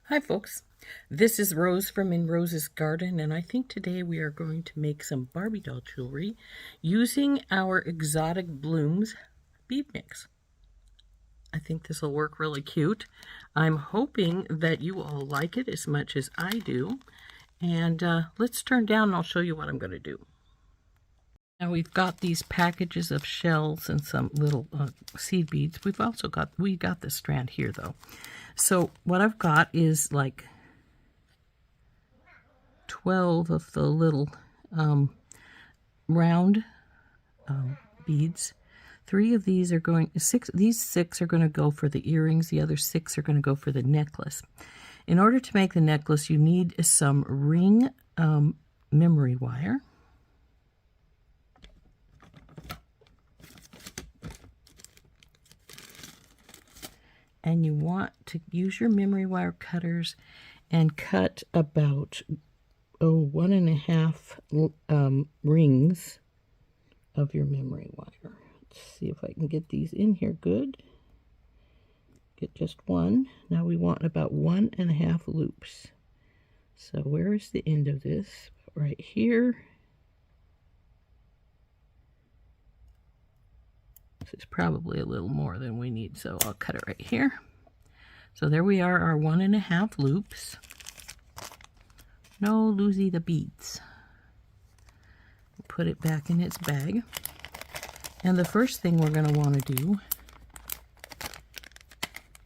Hi folks, this is Rose from In Rose's Garden, and I think today we are going to make some Barbie doll jewelry using our Exotic Blooms bead mix. I think this will work really cute. I'm hoping that you all like it as much as I do, and let's turn down and I'll show you what I'm going to do. Now we've got these packages of shells and some little seed beads. We got this strand here though. So what I've got is like 12 of the little round beads. These 6 are going to go for the earrings. The other 6 are going to go for the necklace. In order to make the necklace, you need some ring memory wire. And you want to use your memory wire cutters and cut about 1.5 rings of your memory wire. Let's see if I can get these in here good. Get just one. Now we want about 1.5 loops. So where is the end of this? Right here. This is probably a little more than we need, so I'll cut it right here. So there we are, our 1.5 loops. No losing the beads. Put it back in its bag. And the first thing we're going to want to do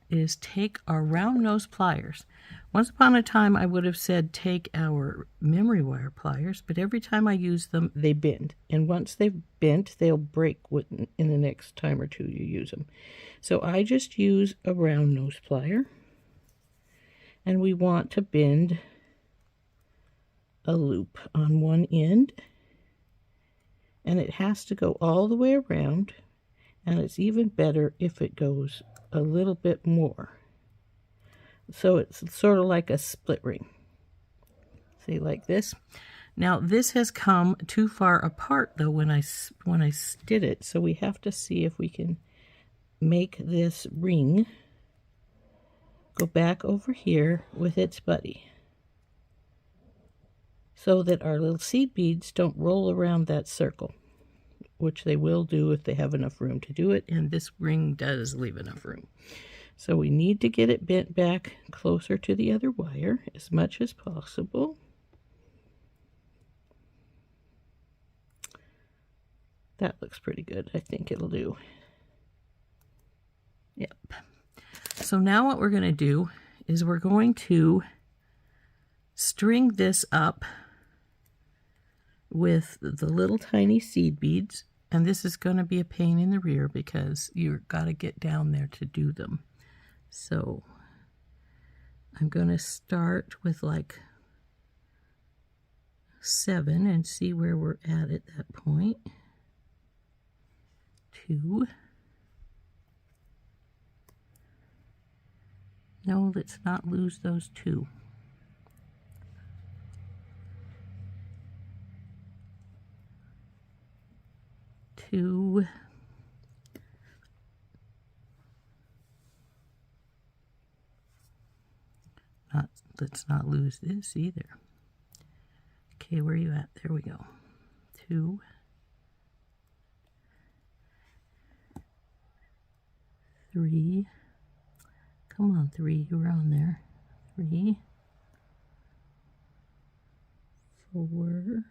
is take our round nose pliers. Once upon a time I would have said take our memory wire pliers, but every time I use them they bend, and once they've bent they'll break in the next time or two you use them. So I just use a round nose plier, and we want to bend a loop on one end, and it has to go all the way around, and it's even better if it goes a little bit more. So it's sort of like a split ring. See, like this. Now this has come too far apart though when I did it, so we have to see if we can make this ring go back over here with its buddy, so that our little seed beads don't roll around that circle, which they will do if they have enough room to do it, and this ring does leave enough room. So we need to get it bent back closer to the other wire as much as possible. That looks pretty good. I think it'll do. Yep. So now what we're going to do is we're going to string this up with the little tiny seed beads, and this is going to be a pain in the rear because you've got to get down there to do them. So I'm going to start with like 7 and see where we're at that point. 2. No, let's not lose those 2. 2. Let's not lose this either. Okay, where are you at? There we go. 2. 3. Come on, 3. You were on there. 3. 4.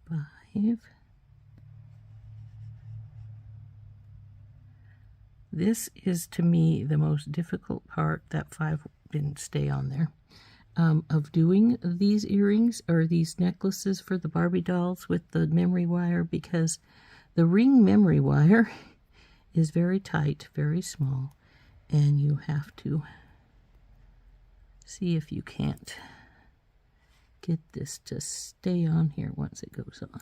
5. This is to me the most difficult part. That 5 didn't stay on there, of doing these earrings or these necklaces for the Barbie dolls with the memory wire, because the ring memory wire is very tight, very small, and you have to see if you can't get this to stay on here once it goes on.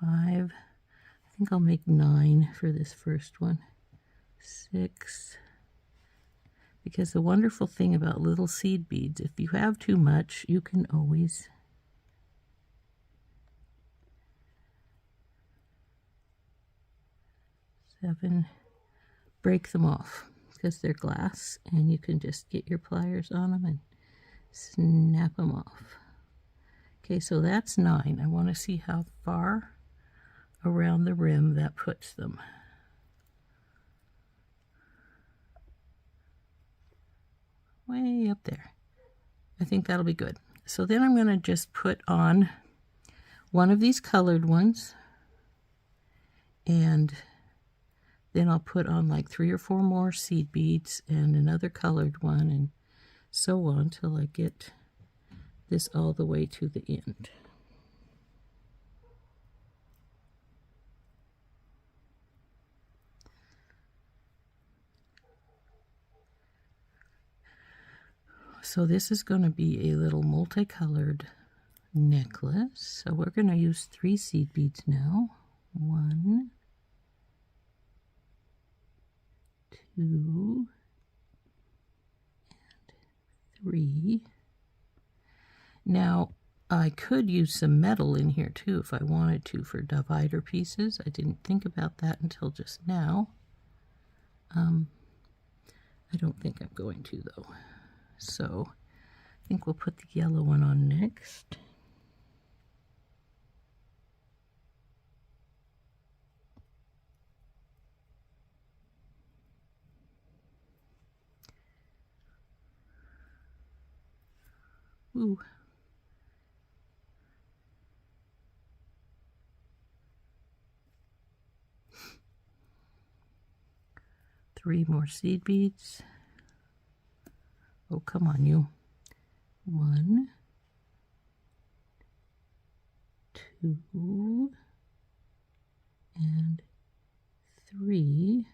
5. I think I'll make 9 for this first one. 6. Because the wonderful thing about little seed beads, if you have too much, you can always break them off, because they're glass, and you can just get your pliers on them and snap them off. Okay, so that's 9. I want to see how far around the rim that puts them. Way up there. I think that'll be good. So then I'm going to just put on one of these colored ones, and then I'll put on like 3 or 4 more seed beads and another colored one, and so on till I get this all the way to the end. So this is going to be a little multicolored necklace. So we're going to use 3 seed beads now. 1, 2, and 3. Now I could use some metal in here too if I wanted to for divider pieces. I didn't think about that until just now. I don't think I'm going to though. So I think we'll put the yellow one on next. Ooh. Three more seed beads. Oh, come on, you. 1, 2, and 3.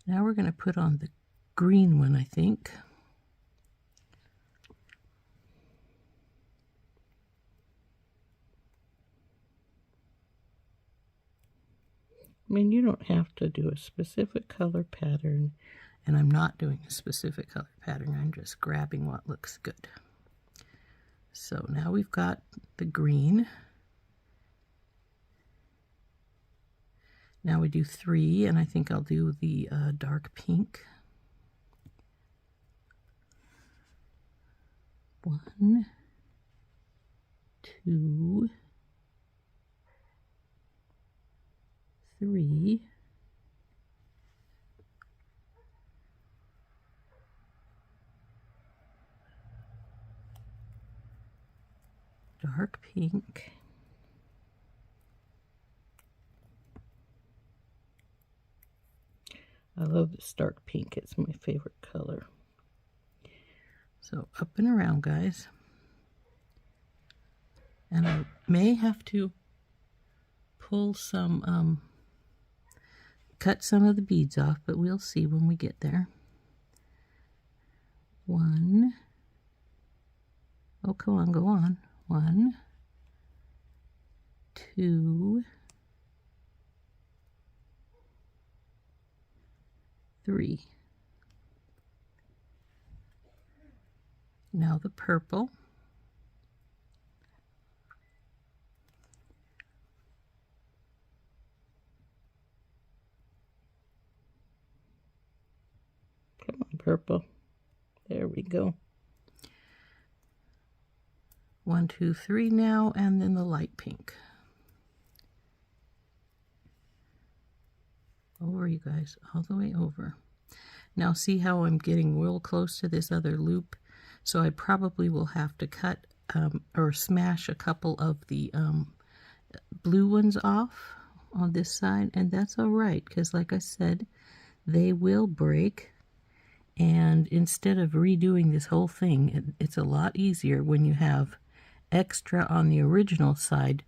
Now we're going to put on the green one, I think. I mean, you don't have to do a specific color pattern, and I'm not doing a specific color pattern. I'm just grabbing what looks good. So now we've got the green. Now we do 3, and I think I'll do the dark pink. 1, 2, 3, dark pink, I love this dark pink, it's my favorite color. So up and around, guys. And I may have to pull some, cut some of the beads off, but we'll see when we get there. 1, oh, come on, go on. 1, 2, 3. Now the purple. Come on, purple. There we go. 1, 2, 3 now, and then the light pink. Over, you guys, all the way over. Now see how I'm getting real close to this other loop? So I probably will have to cut or smash a couple of the blue ones off on this side, and that's all right, because like I said, they will break. And instead of redoing this whole thing, it's a lot easier when you have extra on the original side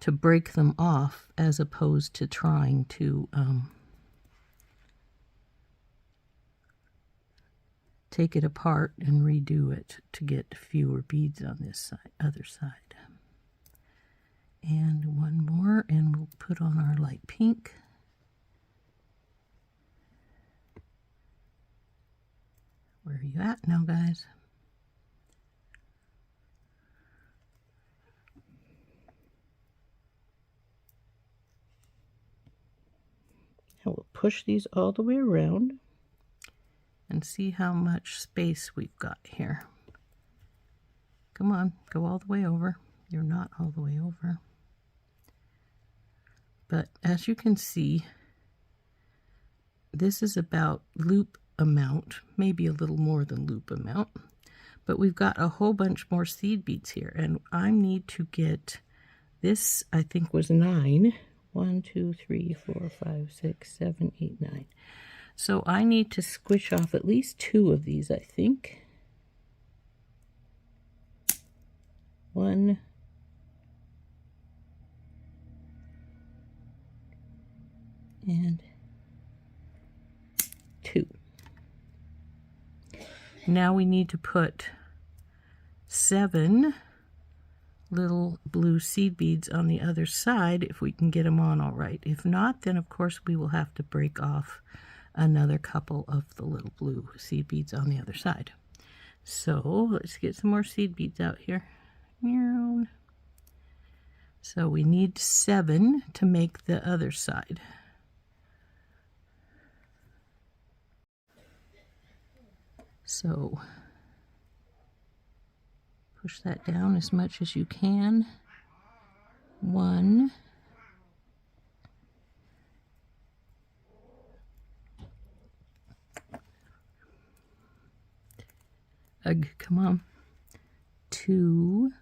to break them off, as opposed to trying to take it apart and redo it to get fewer beads on this side, other side. And one more, and we'll put on our light pink. Where are you at now, guys? Now we'll push these all the way around and see how much space we've got here. Come on, go all the way over. You're not all the way over. But as you can see, this is about loop amount, maybe a little more than loop amount. But we've got a whole bunch more seed beads here, and I need to get this, I think was 9. 1, 2, 3, 4, 5, 6, 7, 8, 9. So I need to squish off at least 2 of these, I think. 1. And 2. Now we need to put 7 little blue seed beads on the other side if we can get them on all right. If not, then of course we will have to break off another couple of the little blue seed beads on the other side. So let's get some more seed beads out here. So we need 7 to make the other side. So push that down as much as you can. 1. Come on. 2.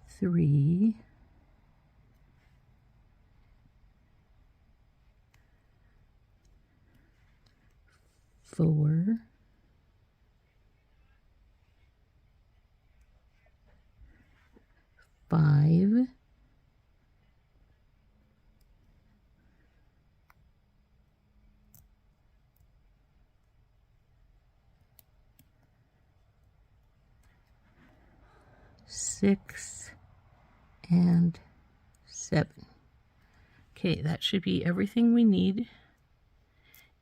3. 4. 5. 6 and 7. Okay, that should be everything we need.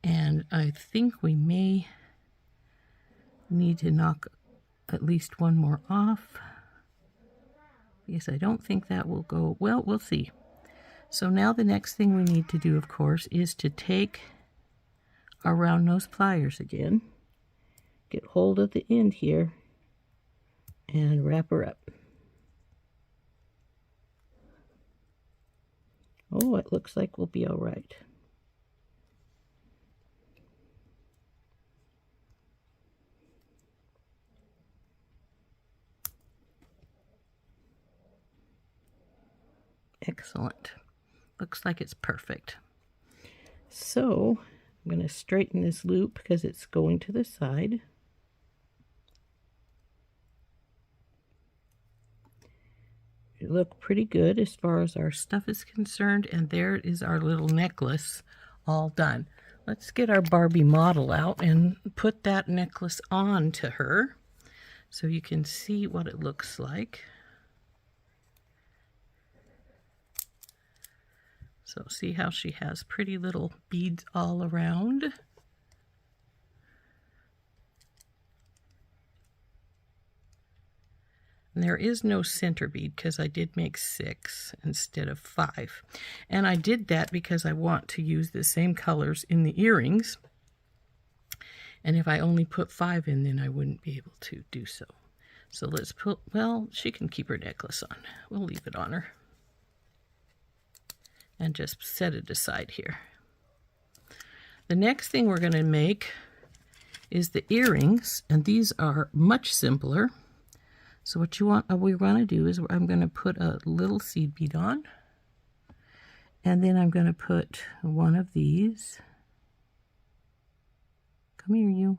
And I think we may need to knock at least one more off, because I don't think that will go well. We'll see. So now the next thing we need to do, of course, is to take our round nose pliers again, get hold of the end here, and wrap her up. Oh, it looks like we'll be all right. Excellent. Looks like it's perfect. So I'm going to straighten this loop because it's going to the side. It looked pretty good as far as our stuff is concerned, and there is our little necklace all done. Let's get our Barbie model out and put that necklace on to her so you can see what it looks like. So see how she has pretty little beads all around. And there is no center bead because I did make 6 instead of 5. And I did that because I want to use the same colors in the earrings. And if I only put 5 in, then I wouldn't be able to do so. So let's put, well, she can keep her necklace on. We'll leave it on her. And just set it aside here. The next thing we're going to make is the earrings, and these are much simpler. So what we want to do is I'm going to put a little seed bead on, and then I'm going to put one of these. Come here, you.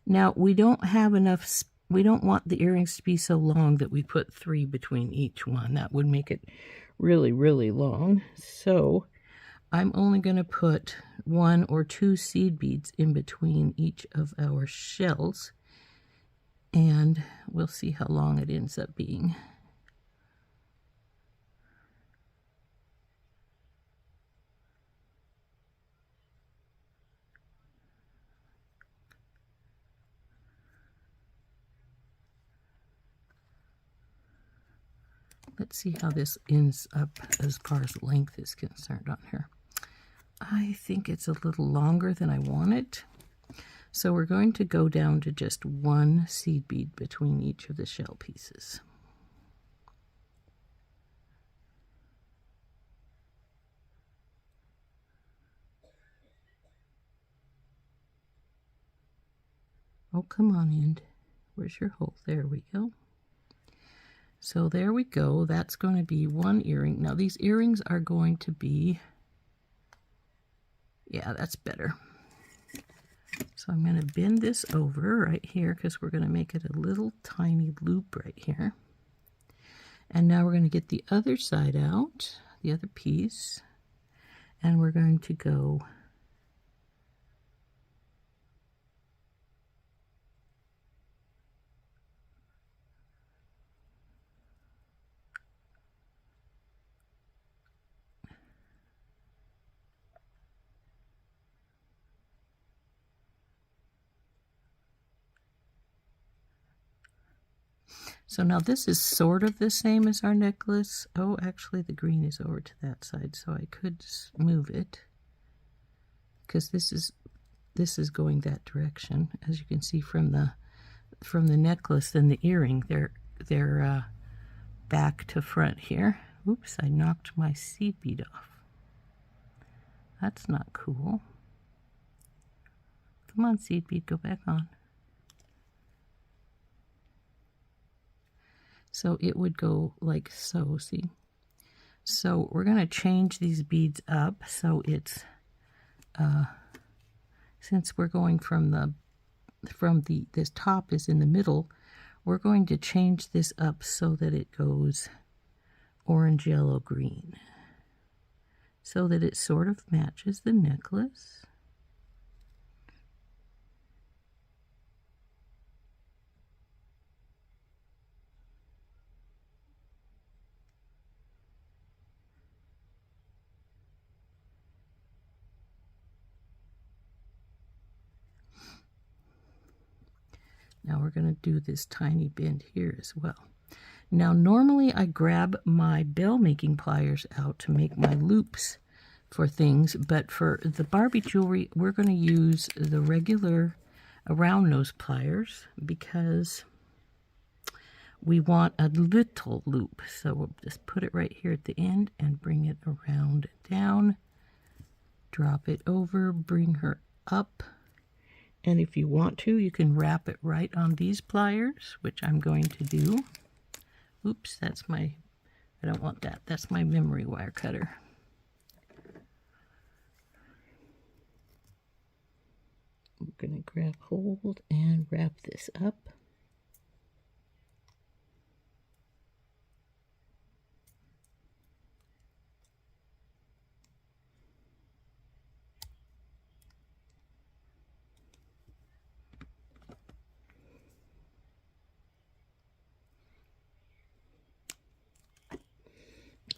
Now we don't have enough space. We don't want the earrings to be so long that we put 3 between each one. That would make it really, really long. So I'm only going to put 1 or 2 seed beads in between each of our shells. And we'll see how long it ends up being. Let's see how this ends up as far as length is concerned on her. I think it's a little longer than I want it. So we're going to go down to just one seed bead between each of the shell pieces. Oh, come on, end. Where's your hole? There we go. So there we go. That's going to be one earring. Now these earrings are going to be, yeah, that's better. So I'm going to bend this over right here because we're going to make it a little tiny loop right here. And now we're going to get the other side out, the other piece, and we're going to go so now this is sort of the same as our necklace. Oh, actually the green is over to that side, so I could move it because this is going that direction. As you can see from the necklace and the earring, they're back to front here. Oops, I knocked my seed bead off. That's not cool. Come on, seed bead, go back on. So it would go like so, see? So we're going to change these beads up so it's, since we're going this top is in the middle, we're going to change this up so that it goes orange, yellow, green, so that it sort of matches the necklace. Now we're going to do this tiny bend here as well. Now normally I grab my bell making pliers out to make my loops for things, but for the Barbie jewelry we're going to use the regular round nose pliers because we want a little loop. So we'll just put it right here at the end and bring it around and down, drop it over, bring her up. And if you want to, you can wrap it right on these pliers, which I'm going to do. Oops, I don't want that. That's my memory wire cutter. I'm going to grab hold and wrap this up.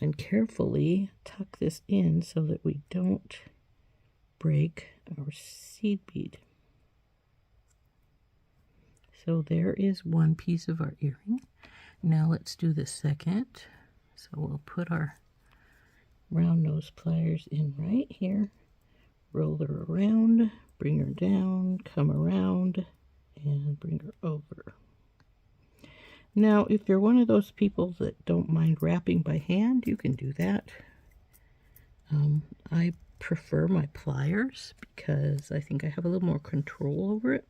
And carefully tuck this in so that we don't break our seed bead. So there is one piece of our earring. Now let's do the second. So we'll put our round nose pliers in right here, roll her around, bring her down, come around, and bring her over. Now, if you're one of those people that don't mind wrapping by hand, you can do that. I prefer my pliers because I think I have a little more control over it.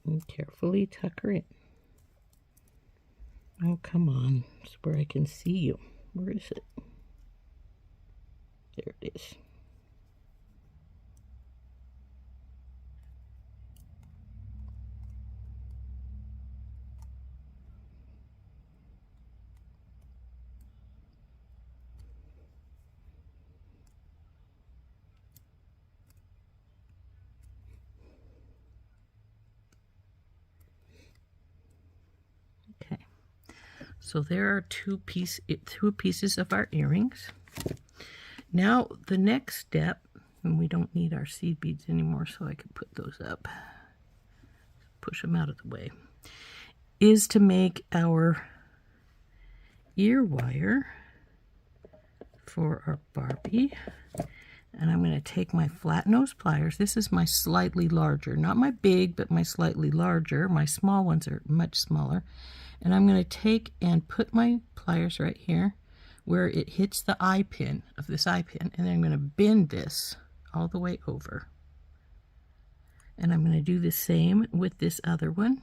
And carefully tuck her in. Oh, come on. It's where I can see you. Where is it? There it is. So there are two pieces of our earrings. Now the next step, and we don't need our seed beads anymore, so I can put those up, push them out of the way, is to make our ear wire for our Barbie. And I'm going to take my flat nose pliers. This is my slightly larger, not my big, but my slightly larger. My small ones are much smaller. And I'm going to take and put my pliers right here where it hits the eye pin of this eye pin. And then I'm going to bend this all the way over. And I'm going to do the same with this other one.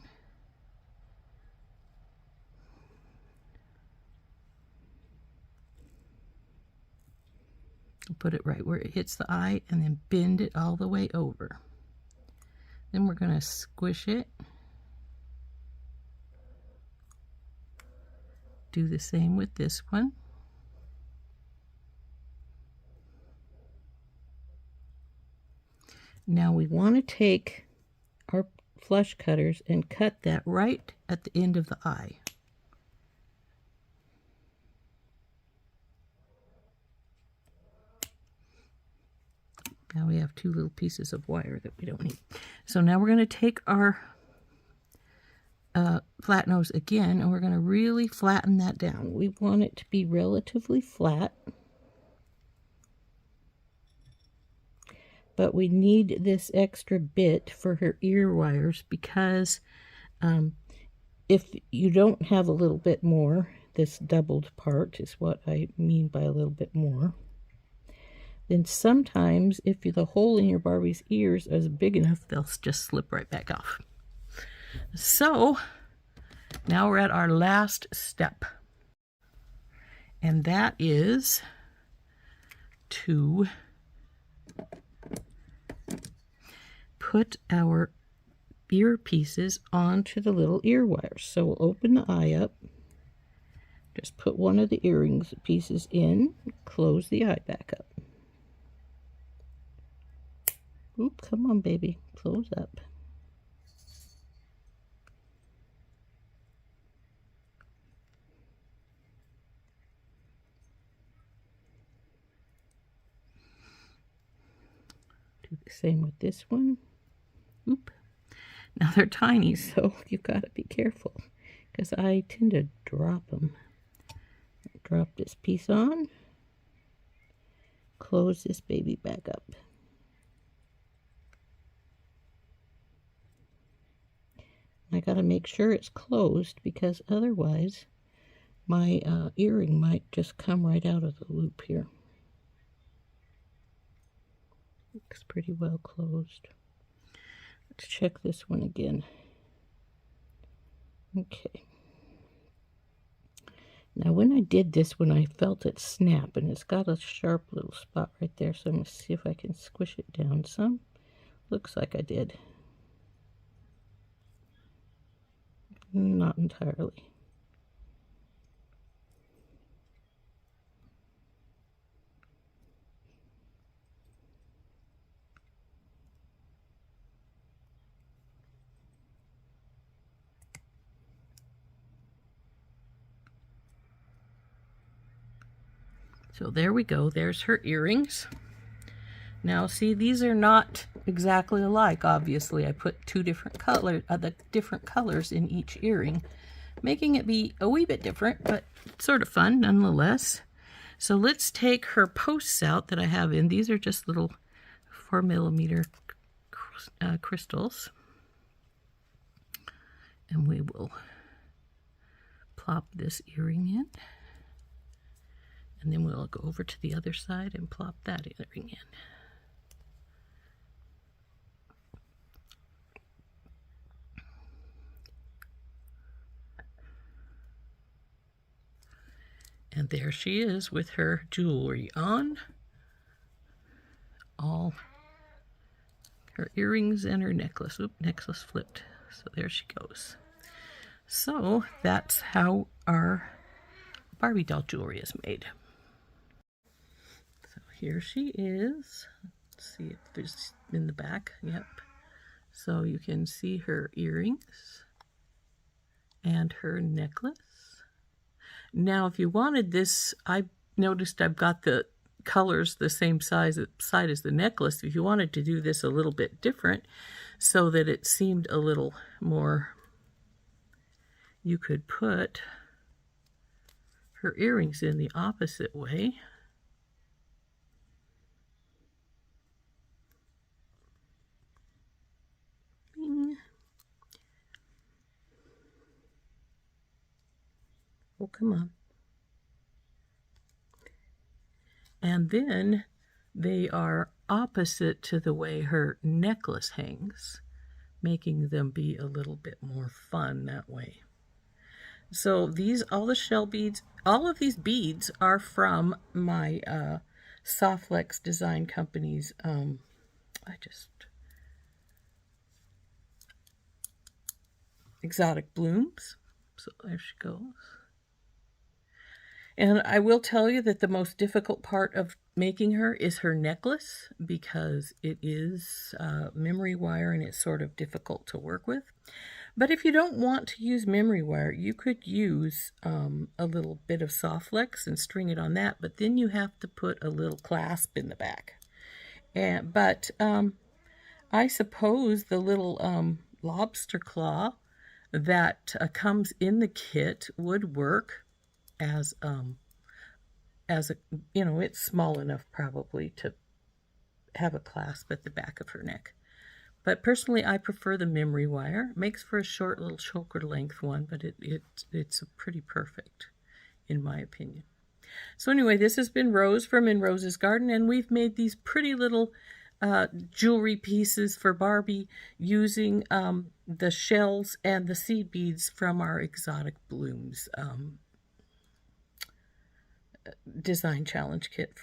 Put it right where it hits the eye and then bend it all the way over. Then we're going to squish it. Do the same with this one. Now we want to take our flush cutters and cut that right at the end of the eye. Now we have two little pieces of wire that we don't need. So now we're going to take our flat nose again, and we're going to really flatten that down. We want it to be relatively flat, but we need this extra bit for her ear wires because if you don't have a little bit more, this doubled part is what I mean by a little bit more, then sometimes if the hole in your Barbie's ears is big enough, they'll just slip right back off. So now we're at our last step, and that is to put our ear pieces onto the little ear wires. So we'll open the eye up, just put one of the earrings pieces in, close the eye back up. Oop, come on, baby, close up. Do the same with this one. Oop. Now they're tiny, so you've got to be careful because I tend to drop them. Drop this piece on, close this baby back up. I got to make sure it's closed because otherwise my earring might just come right out of the loop here. Looks pretty well closed. Let's check this one again. Okay. Now when I did this one, I felt it snap, and it's got a sharp little spot right there, so I'm going to see if I can squish it down some. Looks like I did. Not entirely. So there we go. There's her earrings. Now see, these are not exactly alike. Obviously, I put two different colors in each earring, making it be a wee bit different, but sort of fun nonetheless. So let's take her posts out that I have in. These are just little 4mm crystals, and we will plop this earring in, and then we'll go over to the other side and plop that earring in. And there she is with her jewelry on. All her earrings and her necklace. Oop, necklace flipped. So there she goes. So that's how our Barbie doll jewelry is made. So here she is. Let's see if there's in the back. Yep. So you can see her earrings and her necklace. Now, if you wanted this, I noticed I've got the colors the same side as the necklace. If you wanted to do this a little bit different so that it seemed a little more, you could put her earrings in the opposite way. Bing. Oh, come on. And then they are opposite to the way her necklace hangs, making them be a little bit more fun that way. So these, all the shell beads, all of these beads are from my SoftFlex Design Company's, Exotic Blooms. So there she goes. And I will tell you that the most difficult part of making her is her necklace, because it is memory wire and it's sort of difficult to work with. But if you don't want to use memory wire, you could use a little bit of SoftFlex and string it on that, but then you have to put a little clasp in the back. But I suppose the little lobster claw that comes in the kit would work as a, it's small enough probably to have a clasp at the back of her neck. But personally, I prefer the memory wire. It makes for a short little choker length one, but it's pretty perfect in my opinion. So anyway, this has been Rose from In Rose's Garden, and we've made these pretty little jewelry pieces for Barbie using the shells and the seed beads from our Exotic Blooms Design Challenge kit